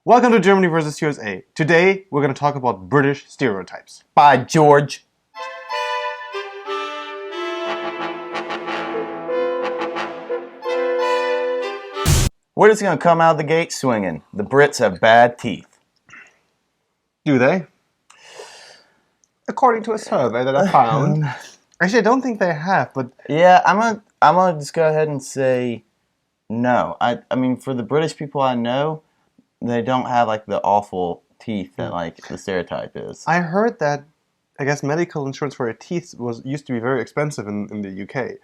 Welcome to Germany versus USA. Today, we're going to talk about British stereotypes. By George. We're just going to come out of the gate swinging. The Brits have bad teeth. Do they? According to a survey that I found. Actually, I don't think they have, but... Yeah, I'm gonna just go ahead and say no. I mean, for the British people I know, they don't have, like, the awful teeth that, like, the stereotype is. I heard that, I guess, medical insurance for your teeth used to be very expensive in the UK,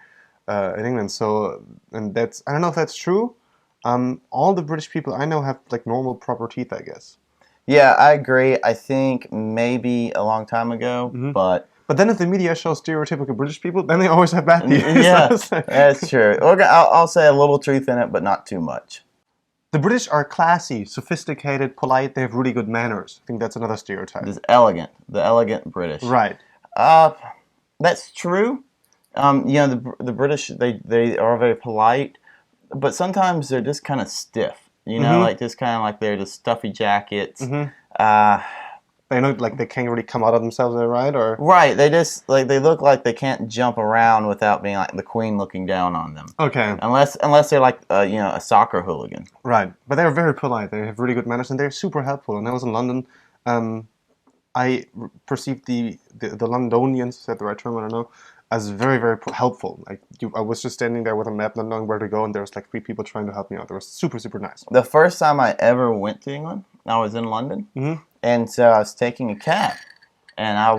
in England, so... And that's... I don't know if that's true. All the British people I know have, like, normal, proper teeth, I guess. Yeah, I agree. I think maybe a long time ago, but... But then if the media shows stereotypical British people, then they always have bad teeth. Yeah, that's true. I'll say a little truth in it, but not too much. The British are classy, sophisticated, polite. They have really good manners. I think that's another stereotype. It's elegant. The elegant British. Right. That's true. The British, they are very polite, but sometimes they're just kind of stiff. You know, like just kind of like they're just stuffy jackets. They look like they can't really come out of themselves, right? Or right, they just like they look like they can't jump around without being like the Queen looking down on them. Okay. Unless they're like a soccer hooligan. Right, but they're very polite. They have really good manners, and they're super helpful. And I was in London. I perceived the Londonians, is that the right term? I don't know. As very, very helpful. I was just standing there with a map, not knowing where to go, and there was like 3 people trying to help me out. They were super, super nice. The first time I ever went to England, I was in London, and so I was taking a cab, and I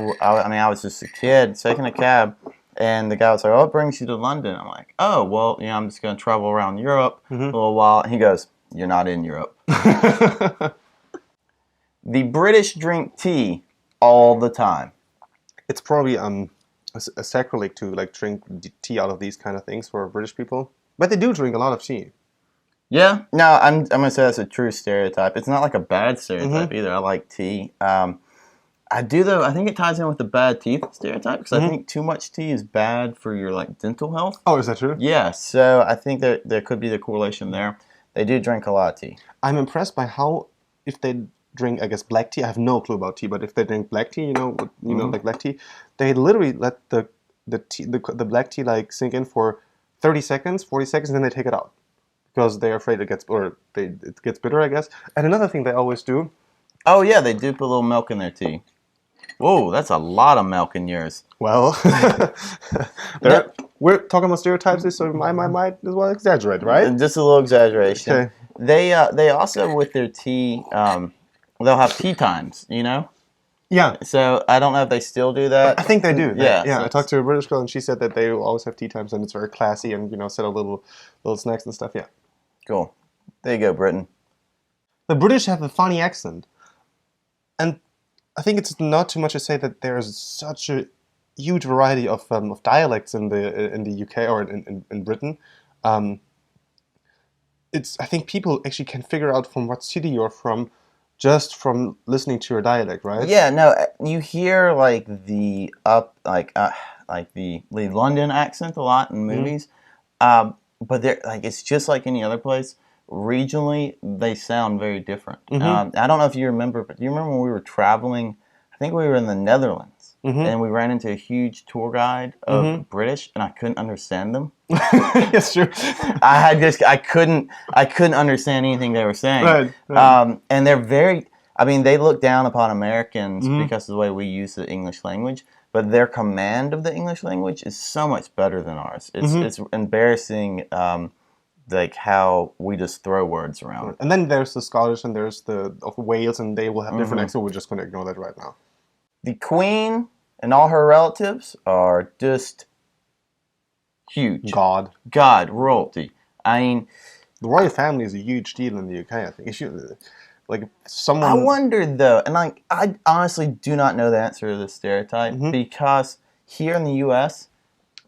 was just a kid taking a cab, and the guy was like, "Oh, what brings you to London?" I'm like, "Oh, well, I'm just going to travel around Europe a little while." And he goes, "You're not in Europe." The British drink tea all the time. It's probably a sacrilege to like drink tea out of these kind of things for British people, but they do drink a lot of tea. Yeah, no, I'm gonna say that's a true stereotype. It's not like a bad stereotype either. I like tea. I do though. I think it ties in with the bad teeth stereotype because I think too much tea is bad for your like dental health. Oh, is that true? Yeah, so I think that there could be the correlation there. They do drink a lot of tea. I'm impressed by how if they drink, I guess, black tea. I have no clue about tea, but if they drink black tea, like black tea, they literally let the black tea like sink in for 30 seconds, 40 seconds, and then they take it out because they're afraid it gets bitter, I guess. And another thing they always do. Oh yeah, they do put a little milk in their tea. Whoa, that's a lot of milk in yours. Well, we're talking about stereotypes, so I might as well exaggerate, right? Just a little exaggeration. Okay. They also with their tea. They'll have tea times, Yeah. So I don't know if they still do that. I think they do. Yeah. Yeah. I talked to a British girl, and she said that they will always have tea times, and it's very classy, and set a little snacks and stuff. Yeah. Cool. There you go, Britain. The British have a funny accent, and I think it's not too much to say that there is such a huge variety of dialects in the UK or in Britain. I think people actually can figure out from what city you're from just from listening to your dialect, right? Yeah, no, you hear like the London accent a lot in movies, but they're like it's just like any other place. Regionally, they sound very different. I don't know if you remember, but do you remember when we were traveling? I think we were in the Netherlands, and we ran into a huge tour guide of British, and I couldn't understand them. Yes, true. I couldn't understand anything they were saying. Right. And they're very. I mean, they look down upon Americans because of the way we use the English language, but their command of the English language is so much better than ours. It's embarrassing. Like how we just throw words around. And then there's the Scottish and there's the of Wales, and they will have different accents. We're just going to ignore that right now. The Queen and all her relatives are just huge. God, royalty. I mean, the royal family is a huge deal in the UK. I think someone. I wonder though, and I honestly do not know the answer to this stereotype because here in the US,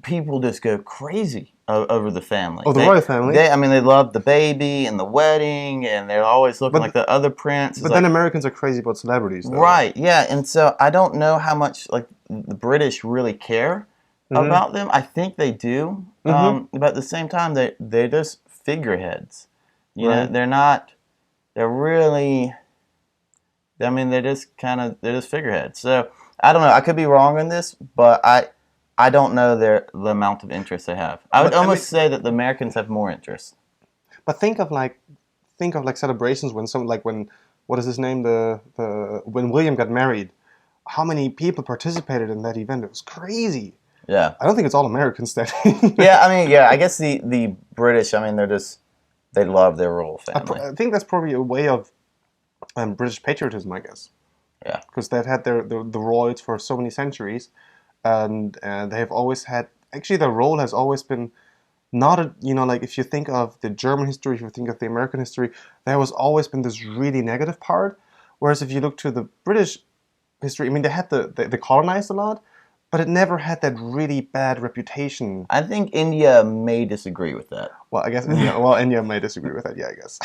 people just go crazy over the family. Oh, the royal family? They love the baby and the wedding, and they're always looking like the other prince. But then Americans are crazy about celebrities, though. Right, yeah. And so I don't know how much like the British really care about them. I think they do. But at the same time, they're just figureheads. You know, they're not... They're really... I mean, they're just figureheads. So I don't know. I could be wrong on this, but I don't know the amount of interest they have. I would almost say that the Americans have more interest. But think of like celebrations when when what is his name, when William got married. How many people participated in that event? It was crazy. Yeah. I don't think it's all Americans that. Yeah, I mean, yeah, I guess the British, I mean, they love their royal family. I think that's probably a way of British patriotism, I guess. Yeah. Because they've had the royals for so many centuries, and they have always had, actually their role has always been not like if you think of the German history, if you think of the American history, there has always been this really negative part. Whereas if you look to the British history, I mean, they colonized a lot, but it never had that really bad reputation. I think India may disagree with that. Well, I guess India may disagree with that. Yeah, I guess.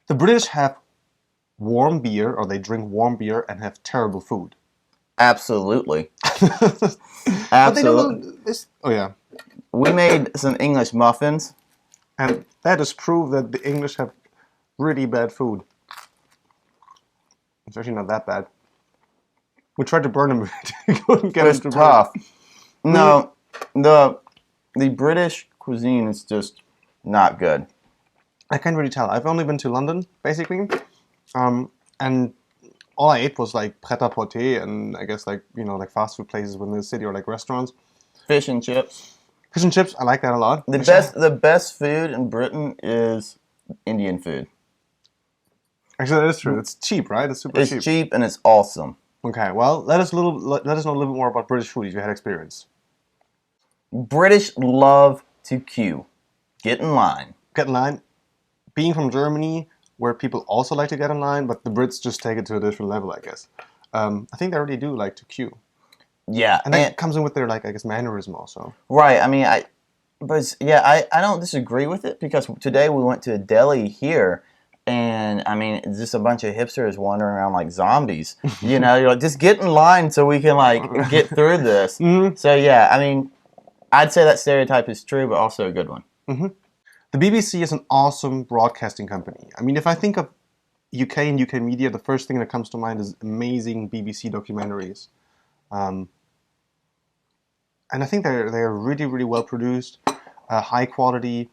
The British have warm beer, or they drink warm beer and have terrible food. Absolutely. Absolutely. Oh yeah. We made some English muffins, and that is proof that the English have really bad food. It's actually not that bad. We tried to burn them. Couldn't get it's tough. No, the British cuisine is just not good. I can't really tell. I've only been to London, basically, and all I ate was like pret-à-porter and I guess like fast food places within the city or like restaurants. Fish and chips. Fish and chips, I like that a lot. The best food in Britain is Indian food. Actually, that is true. It's cheap, right? It's super cheap. It's cheap and it's awesome. Okay, well, let us know a little bit more about British food if you had experience. British love to queue. Get in line. Get in line. Being from Germany, where people also like to get in line, but the Brits just take it to a different level, I guess. I think they already do like to queue. Yeah. And that comes in with their, like, I guess, mannerism also. Right. I mean, I don't disagree with it, because today we went to a deli here, and I mean, it's just a bunch of hipsters wandering around like zombies. You're like, just get in line so we can like get through this. Mm-hmm. So yeah, I mean, I'd say that stereotype is true, but also a good one. Mm-hmm. The BBC is an awesome broadcasting company. I mean, if I think of UK and UK media, the first thing that comes to mind is amazing BBC documentaries. And I think they're really, really well produced, high quality.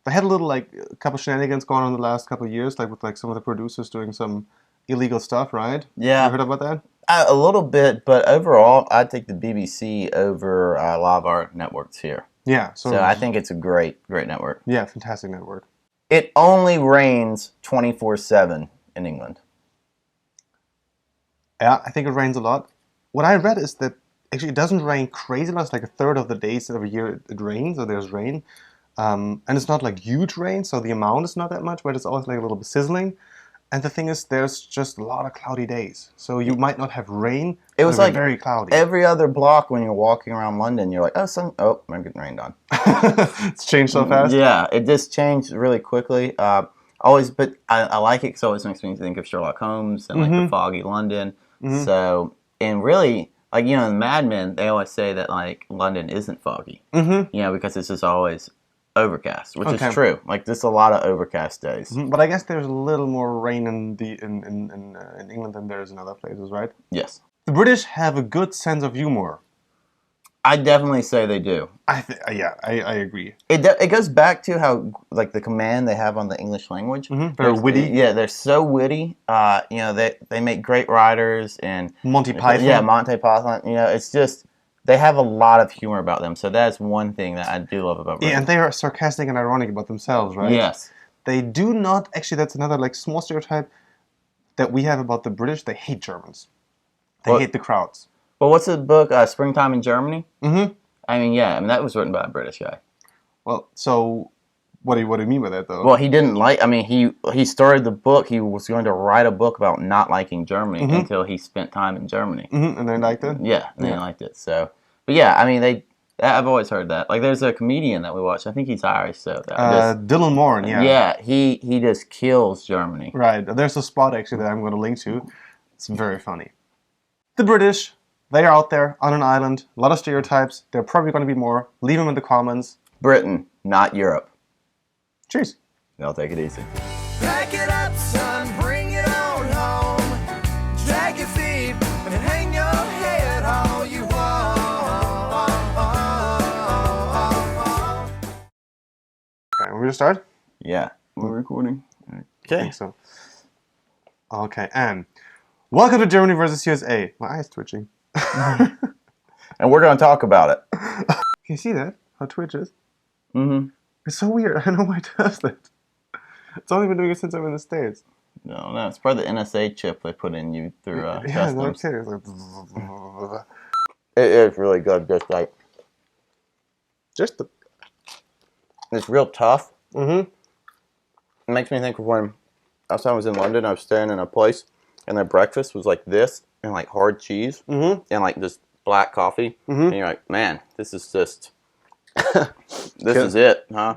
They had a couple shenanigans going on in the last couple of years, like with like some of the producers doing some illegal stuff, right? Yeah. You heard about that? A little bit, but overall, I'd take the BBC over a lot of our networks here. Yeah. So I think it's a great network. Yeah, fantastic network. It only rains 24/7 in England. Yeah, I think it rains a lot. What I read is that actually it doesn't rain crazy much. It's like a third of the days every year it rains, or there's rain. And it's not like huge rain, so the amount is not that much, but it's always like a little bit sizzling. And the thing is, there's just a lot of cloudy days. So you might not have rain. It was like very cloudy. Every other block when you're walking around London, you're like, I'm getting rained on. It's changed so fast? Yeah, it just changed really quickly. But I like it because it always makes me think of Sherlock Holmes and like the foggy London. Mm-hmm. So, and really, like, in Mad Men, they always say that like London isn't foggy. Mm-hmm. Because it's just always overcast, which is true. Like, there's a lot of overcast days. Mm-hmm. But I guess there's a little more rain in England than there is in other places, right? Yes. The British have a good sense of humor. I definitely say they do. I agree. It goes back to how like the command they have on the English language. Mm-hmm. They're witty. Yeah, they're so witty. They make great writers, and Monty Python. Yeah, Monty Python. It's just they have a lot of humor about them. So that's one thing that I do love about Britain. Yeah, and they are sarcastic and ironic about themselves, right? Yes. They do not actually. That's another like small stereotype that we have about the British. They hate Germans. They hate the crowds. Well, what's the book, Springtime in Germany? Mm-hmm. I mean, that was written by a British guy. Well, so what do you mean by that, though? Well, he didn't like. I mean, he started the book. He was going to write a book about not liking Germany until he spent time in Germany. Mm-hmm. And they liked it. Yeah, and they liked it. So, but yeah, I mean, I've always heard that. Like, there's a comedian that we watch. I think he's Irish. So Dylan Moran. Yeah. Yeah, he just kills Germany. Right. There's a spot actually that I'm going to link to. It's very funny. The British. They are out there on an island. A lot of stereotypes. There are probably going to be more. Leave them in the comments. Britain, not Europe. Cheers. I'll take it easy. Pack it up, son. Bring it on home. to start? Yeah, we're recording. I Okay. think so. Okay, and welcome to Germany versus USA. My eye's twitching. And we're going to talk about it. Can you see that? How it twitches? Mm-hmm. It's so weird. I don't know why it does that. It's only been doing it since I'm in the States. No, it's probably the NSA chip they put in you through Yeah, no customs. kidding. It's like... It is really good. Just the... It's real tough. Mm-hmm. It makes me think of when last time I was in London, I was staying in a place, and their breakfast was like this, and like hard cheese, and like just black coffee. And you're like, man, this is just, this is it, huh?